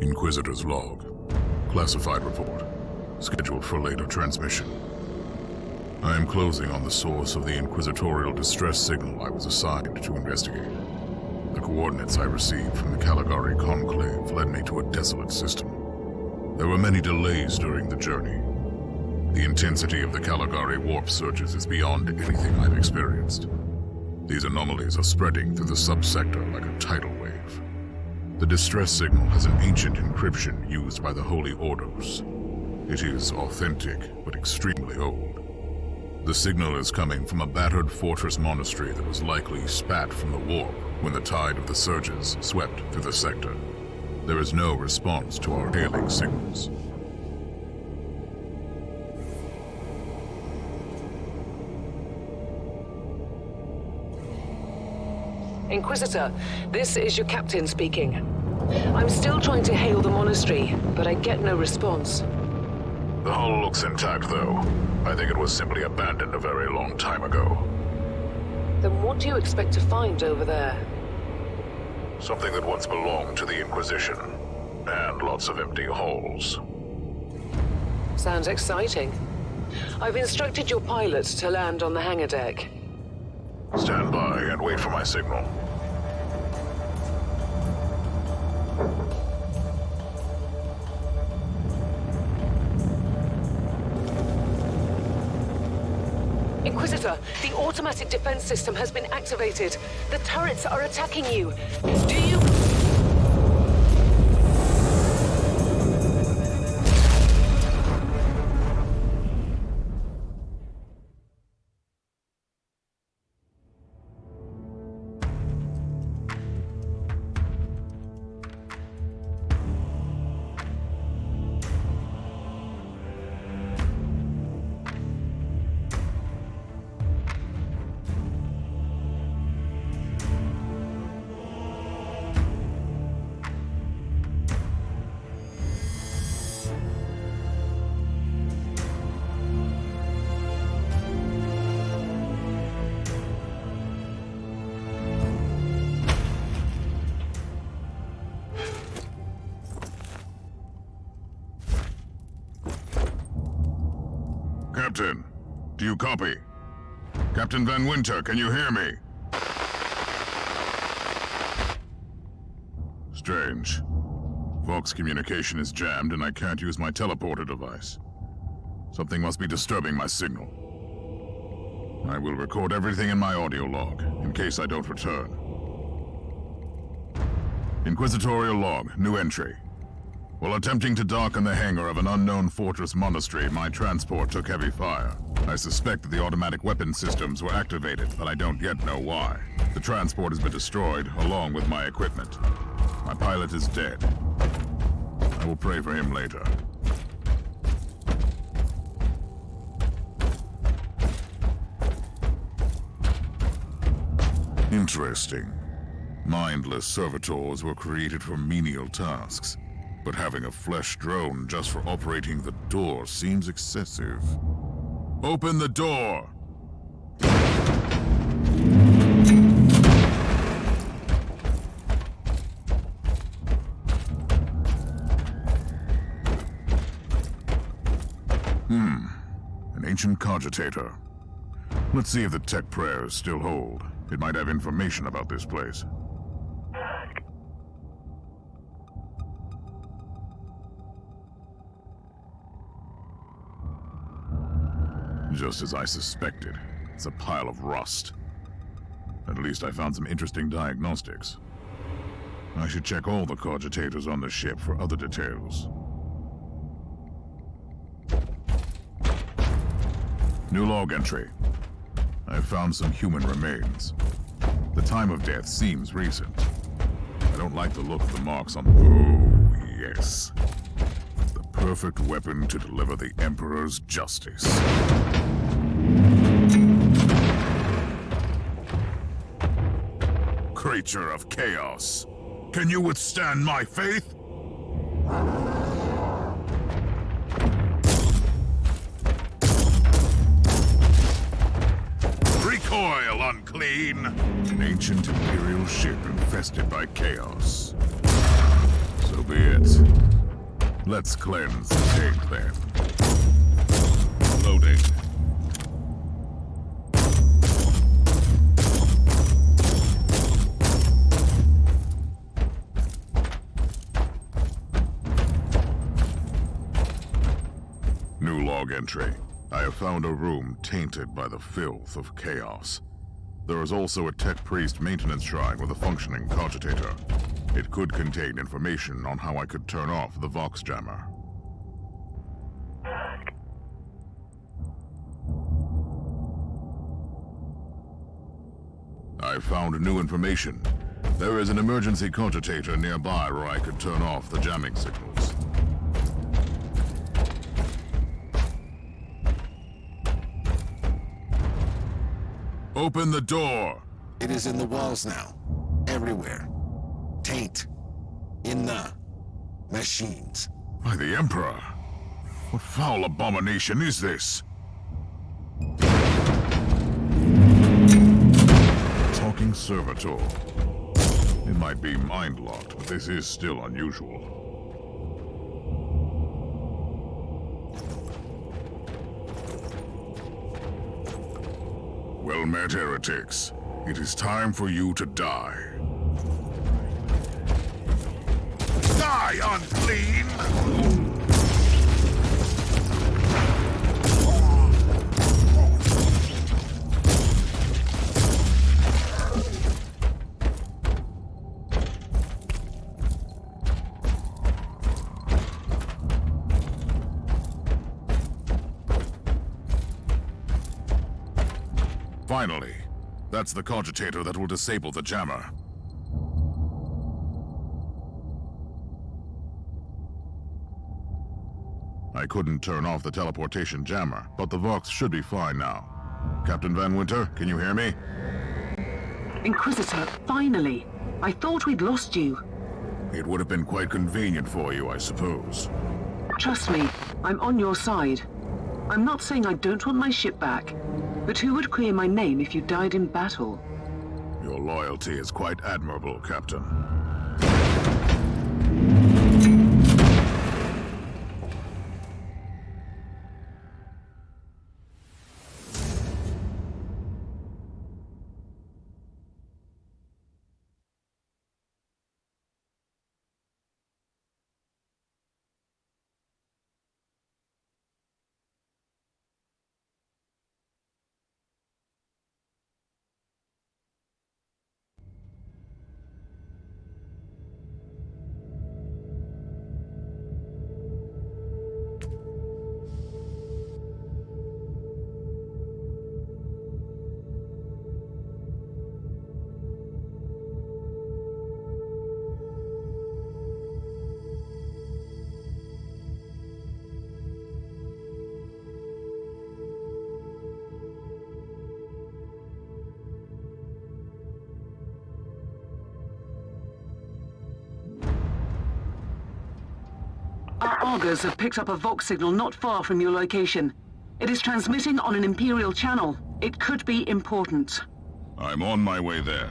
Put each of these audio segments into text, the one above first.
Inquisitor's log. Classified report. Scheduled for later transmission. I am closing on the source of the inquisitorial distress signal I was assigned to investigate. The coordinates I received from the Caligari Conclave led me to a desolate system. There were many delays during the journey. The intensity of the Caligari warp surges is beyond anything I've experienced. These anomalies are spreading through the subsector like a tidal wave. The distress signal has an ancient encryption used by the Holy Orders. It is authentic, but extremely old. The signal is coming from a battered fortress monastery that was likely spat from the warp when the tide of the surges swept through the sector. There is no response to our hailing signals. Inquisitor, this is your captain speaking. I'm still trying to hail the monastery, but I get no response. The hull looks intact, though. I think it was simply abandoned a very long time ago. Then what do you expect to find over there? Something that once belonged to the Inquisition. And lots of empty halls. Sounds exciting. I've instructed your pilots to land on the hangar deck. Stand by and wait for my signal. Inquisitor, the automatic defense system has been activated. The turrets are attacking you. Do you... Captain, do you copy? Captain Van Winter, can you hear me? Strange. Vox communication is jammed and I can't use my teleporter device. Something must be disturbing my signal. I will record everything in my audio log, in case I don't return. Inquisitorial log, new entry. While attempting to dock in the hangar of an unknown fortress monastery, my transport took heavy fire. I suspect that the automatic weapon systems were activated, but I don't yet know why. The transport has been destroyed, along with my equipment. My pilot is dead. I will pray for him later. Interesting. Mindless servitors were created for menial tasks. But having a flesh drone just for operating the door seems excessive. Open the door! An ancient cogitator. Let's see if the tech prayers still hold. It might have information about this place. Just as I suspected, it's a pile of rust. At least I found some interesting diagnostics. I should check all the cogitators on the ship for other details. New log entry. I found some human remains. The time of death seems recent. I don't like the look of the marks on... Oh, yes. The perfect weapon to deliver the Emperor's justice. Creature of chaos, can you withstand my faith? Recoil, unclean! An ancient Imperial ship infested by chaos. So be it. Let's cleanse the taint then. Loading. New log entry. I have found a room tainted by the filth of chaos. There is also a tech priest maintenance shrine with a functioning cogitator. It could contain information on how I could turn off the Vox jammer. I found new information. There is an emergency cogitator nearby where I could turn off the jamming signals. Open the door! It is in the walls now. Everywhere. Taint. In the machines. By the Emperor! What foul abomination is this? Talking servitor. It might be mind-locked, but this is still unusual. Well met, heretics. It is time for you to die. Die, unclean! Finally, that's the cogitator that will disable the jammer. I couldn't turn off the teleportation jammer, but the Vox should be fine now. Captain Van Winter, can you hear me? Inquisitor, finally. I thought we'd lost you. It would have been quite convenient for you, I suppose. Trust me, I'm on your side. I'm not saying I don't want my ship back, but who would clear my name if you died in battle? Your loyalty is quite admirable, Captain. Our augurs have picked up a Vox signal not far from your location. It is transmitting on an Imperial channel. It could be important. I'm on my way there.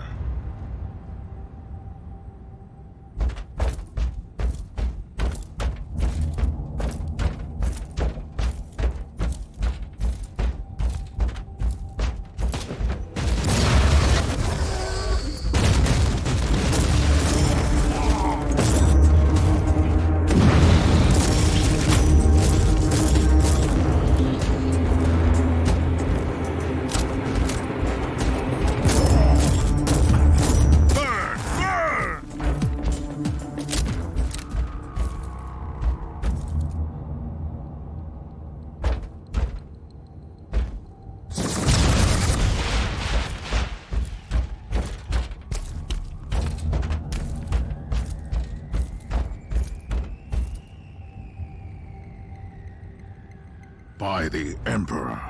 By the Emperor.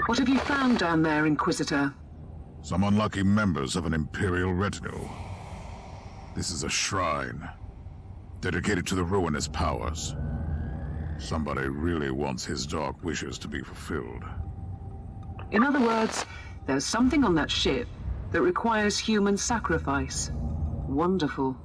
What have you found down there, Inquisitor? Some unlucky members of an Imperial retinue. This is a shrine, dedicated to the ruinous powers. Somebody really wants his dark wishes to be fulfilled. In other words, there's something on that ship that requires human sacrifice. Wonderful.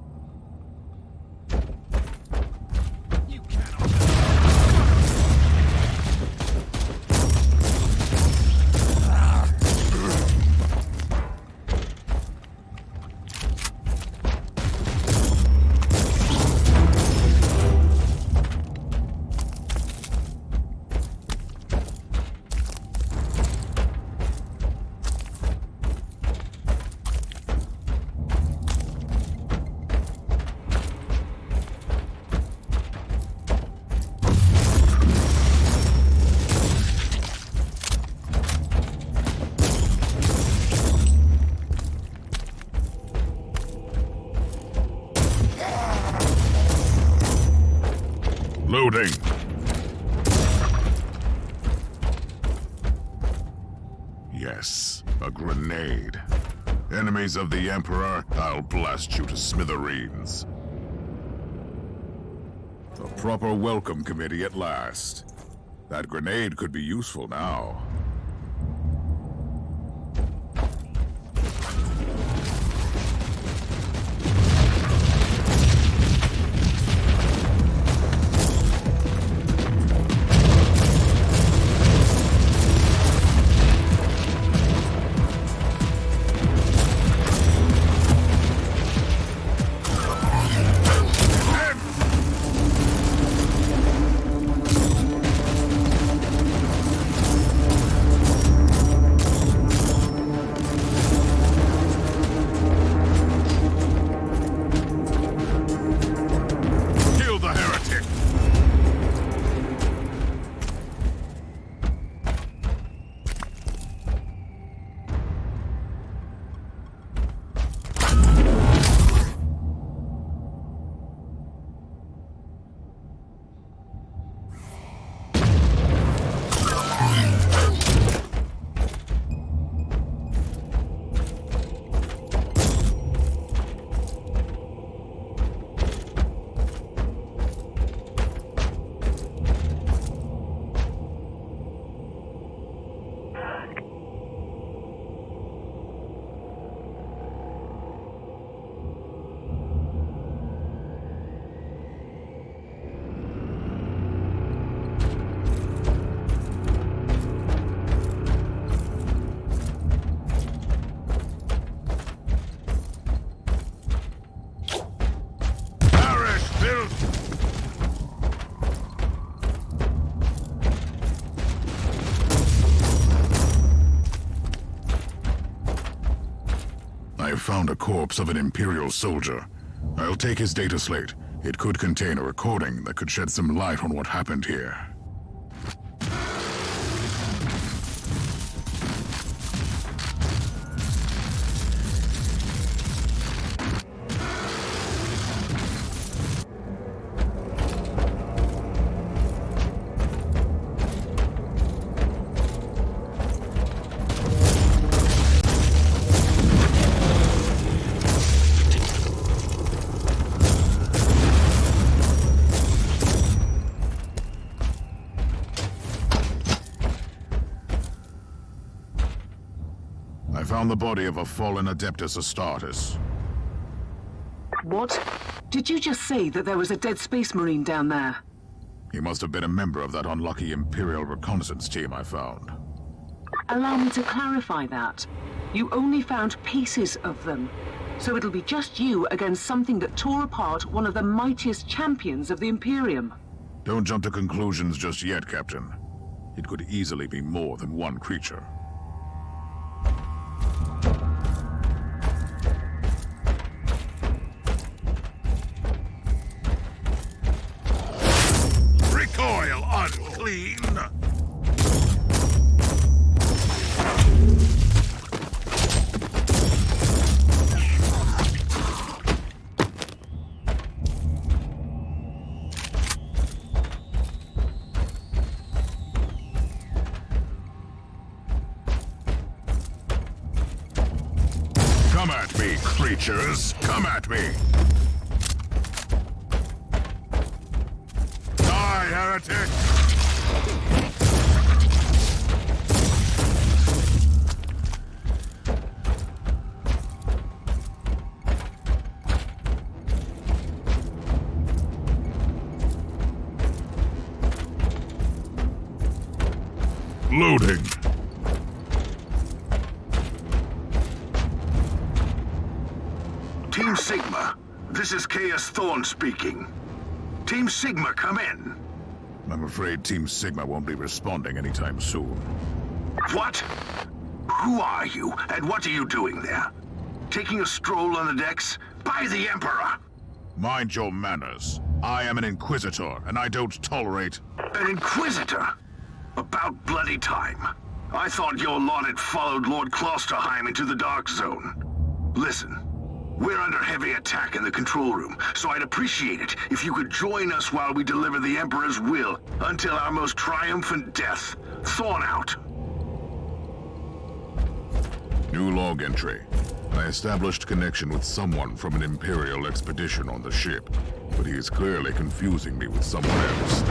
Loading. Yes, a grenade. Enemies of the Emperor, I'll blast you to smithereens. A proper welcome committee at last. That grenade could be useful now. Found a corpse of an Imperial soldier. I'll take his data slate. It could contain a recording that could shed some light on what happened here. Found the body of a fallen Adeptus Astartes. What? Did you just say that there was a dead Space Marine down there? He must have been a member of that unlucky Imperial reconnaissance team I found. Allow me to clarify that. You only found pieces of them. So it'll be just you against something that tore apart one of the mightiest champions of the Imperium. Don't jump to conclusions just yet, Captain. It could easily be more than one creature. Recoil unclean! Come at me, creatures! Come at me! Die, heretic! Loading. Team Sigma, this is Chaos Thorn speaking. Team Sigma, come in. I'm afraid Team Sigma won't be responding anytime soon. What? Who are you, and what are you doing there? Taking a stroll on the decks? By the Emperor! Mind your manners. I am an Inquisitor, and I don't tolerate... An Inquisitor? About bloody time. I thought your lot had followed Lord Klosterheim into the Dark Zone. Listen, We're under heavy attack in the control room, so I'd appreciate it if you could join us while we deliver the Emperor's will until our most triumphant death. Thorn out. New log entry. I established connection with someone from an Imperial expedition on the ship, but he is clearly confusing me with someone else.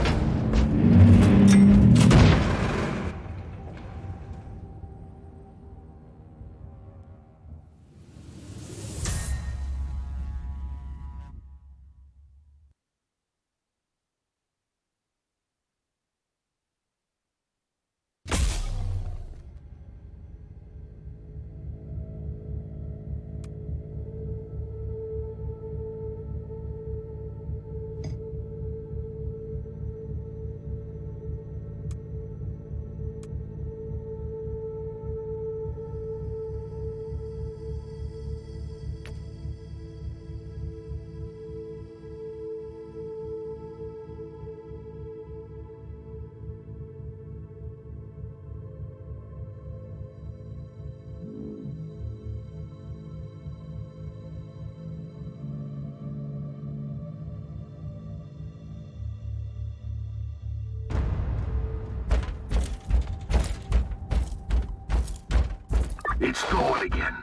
It's Thorn again.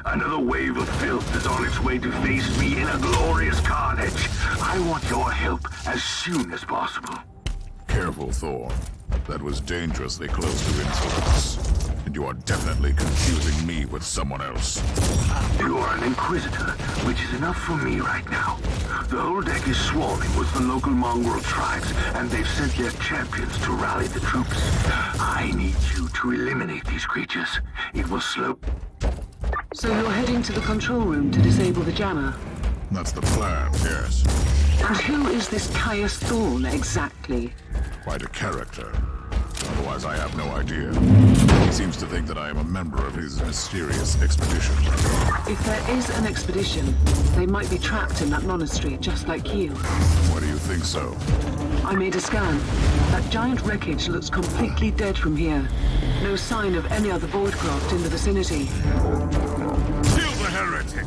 Another wave of filth is on its way to face me in a glorious carnage. I want your help as soon as possible. Careful, Thor. That was dangerously close to insolence. And you are definitely confusing me with someone else. You are an Inquisitor, which is enough for me right now. The whole deck is swarming with the local mongrel tribes, and they've sent their champions to rally the troops. I need you to eliminate these creatures. It will slow... So you're heading to the control room to disable the jammer? That's the plan, yes. And who is this Caius Thorn exactly? Quite a character. Otherwise, I have no idea. He seems to think that I am a member of his mysterious expedition. If there is an expedition, they might be trapped in that monastery, just like you. Why do you think so? I made a scan. That giant wreckage looks completely dead from here. No sign of any other boardcraft in the vicinity. Kill the heretic!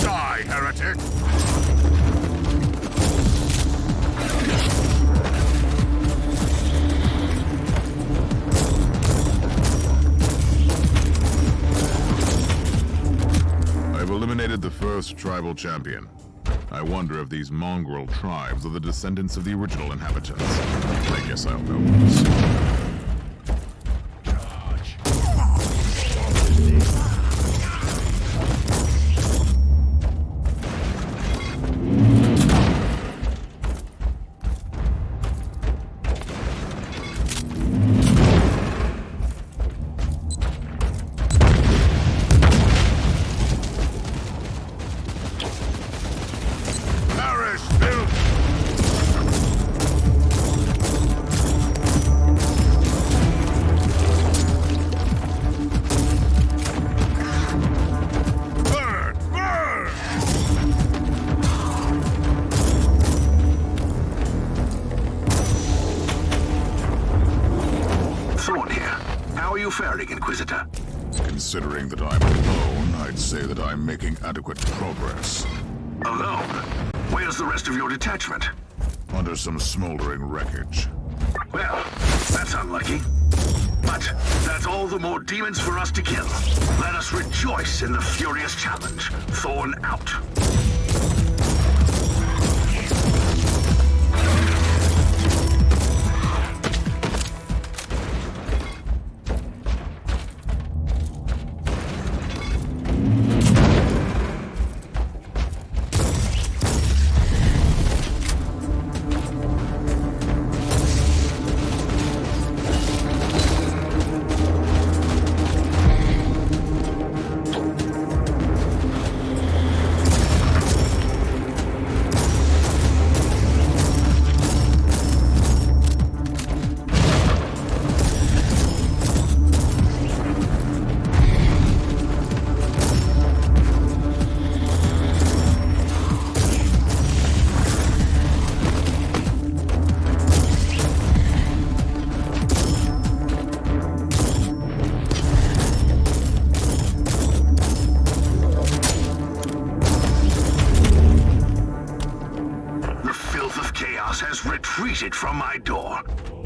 Die, heretic! I've eliminated the first tribal champion. I wonder if these mongrel tribes are the descendants of the original inhabitants. I guess I'll know this. Inquisitor. Considering that I'm alone, I'd say that I'm making adequate progress. Alone? Where's the rest of your detachment? Under some smoldering wreckage. Well, that's unlucky. But that's all the more demons for us to kill. Let us rejoice in the furious challenge. Thorn out.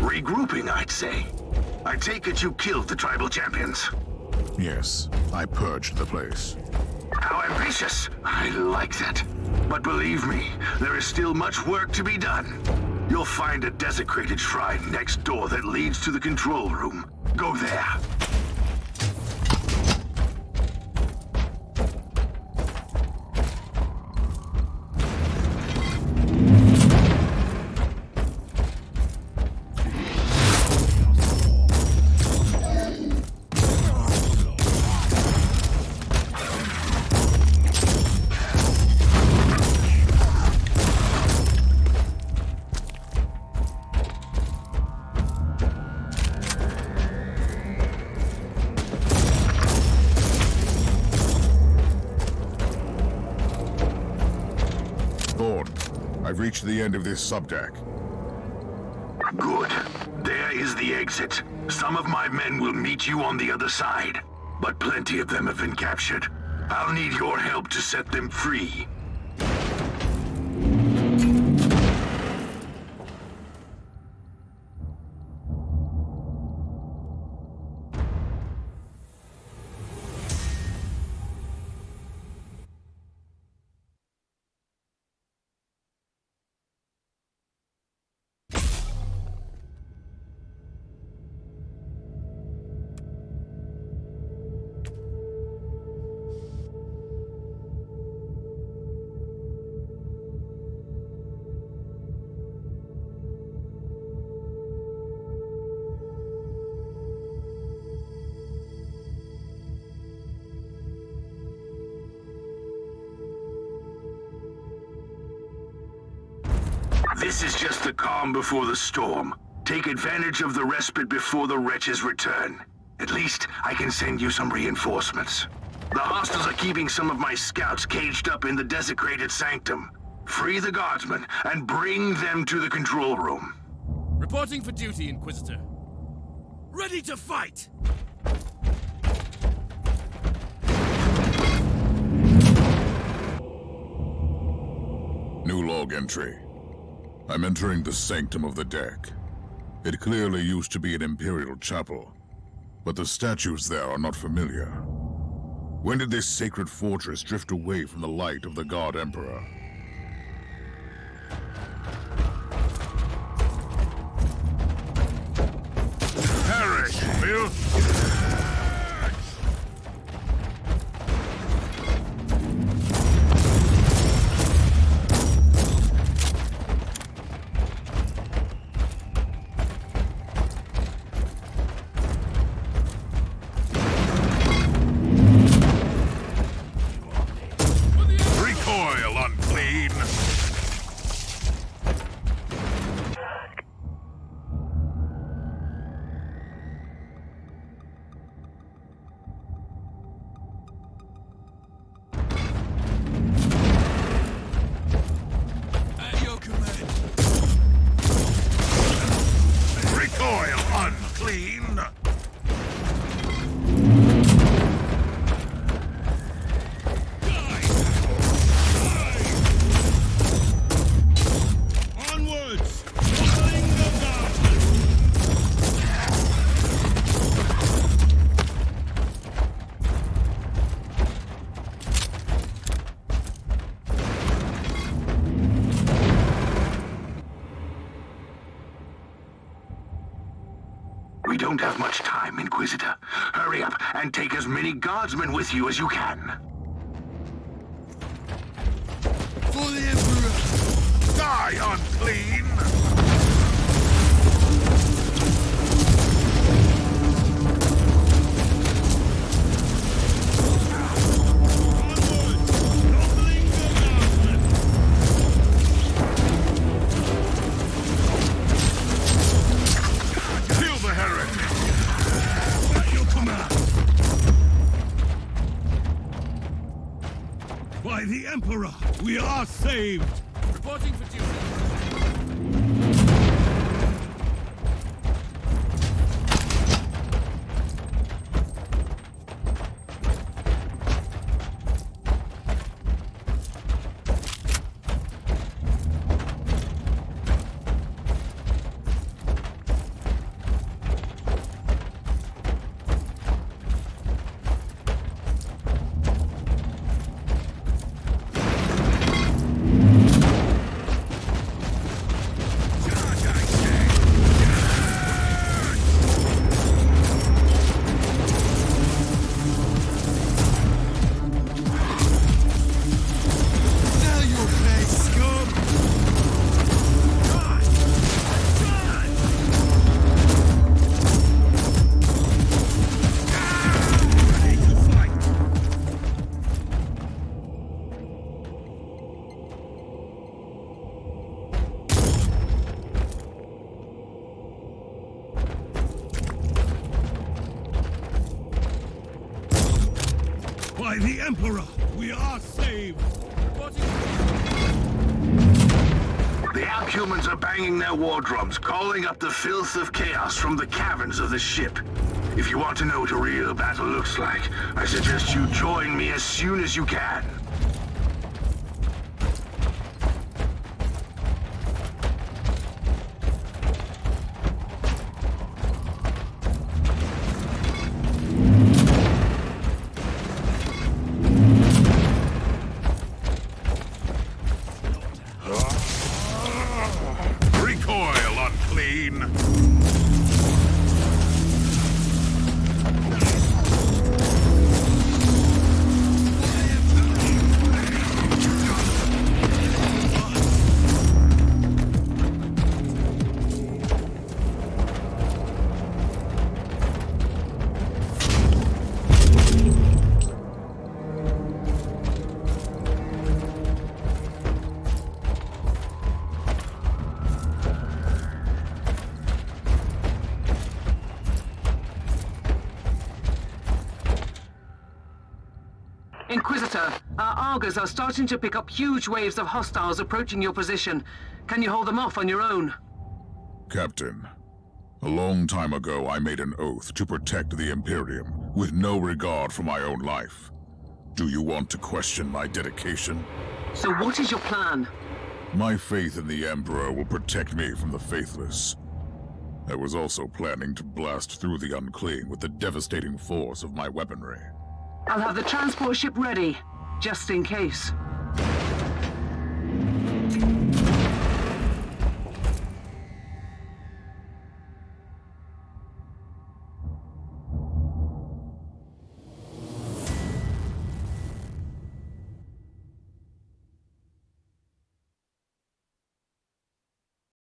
Regrouping, I'd say. I take it you killed the tribal champions. Yes, I purged the place. How ambitious! I like that. But believe me, there is still much work to be done. You'll find a desecrated shrine next door that leads to the control room. Go there. I've reached the end of this subdeck. Good. There is the exit. Some of my men will meet you on the other side, but plenty of them have been captured. I'll need your help to set them free. This is just the calm before the storm. Take advantage of the respite before the wretches return. At least, I can send you some reinforcements. The hostiles are keeping some of my scouts caged up in the desecrated sanctum. Free the guardsmen and bring them to the control room. Reporting for duty, Inquisitor. Ready to fight! New log entry. I'm entering the sanctum of the deck. It clearly used to be an imperial chapel, but the statues there are not familiar. When did this sacred fortress drift away from the light of the God Emperor? Perish, filth! We don't have much time, Inquisitor. Hurry up and take as many guardsmen with you as you can. For the Emperor! Die, unclean! By the Emperor, we are saved! Reporting for duty. By the Emperor, we are saved! The Alchumans are banging their war drums, calling up the filth of chaos from the caverns of the ship. If you want to know what a real battle looks like, I suggest you join me as soon as you can. Recoil, unclean! Inquisitor, our Argos are starting to pick up huge waves of hostiles approaching your position. Can you hold them off on your own? Captain, a long time ago I made an oath to protect the Imperium with no regard for my own life. Do you want to question my dedication? So what is your plan? My faith in the Emperor will protect me from the faithless. I was also planning to blast through the unclean with the devastating force of my weaponry. I'll have the transport ship ready, just in case.